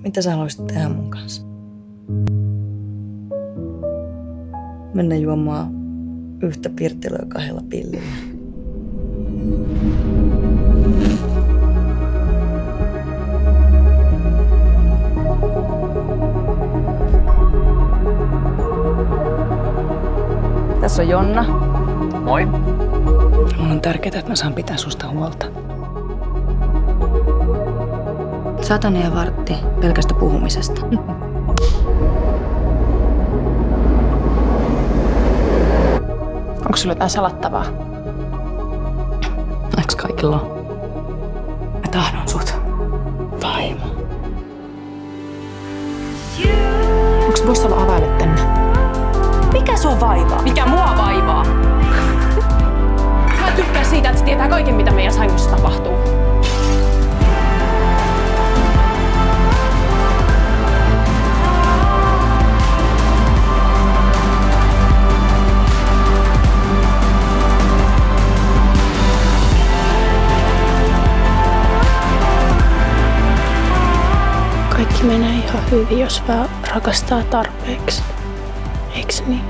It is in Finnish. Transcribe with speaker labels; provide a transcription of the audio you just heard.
Speaker 1: Mitä sä haluaisit tehdä mun kanssa? Mennä juomaan yhtä pirttilöä 2 pillillä. Tässä on Jonna.
Speaker 2: Moi.
Speaker 1: Mun on tärkeää, että mä saan pitää susta huolta. 100 ja vartti pelkästä puhumisesta.
Speaker 3: Onko sulla jotain salattavaa?
Speaker 1: Onks kaikilla on? Mä tahdon sut. Vaimo.
Speaker 3: Onko bossalla avaimet tänne?
Speaker 4: Mikä sua vaivaa?
Speaker 3: Mikä mua vaivaa? Mä tykkään siitä, että se tietää kaiken, mitä meidän sängyssä tapahtuu.
Speaker 5: Kaikki menee ihan hyvin, jos vaan rakastaa tarpeeksi. Eiks niin?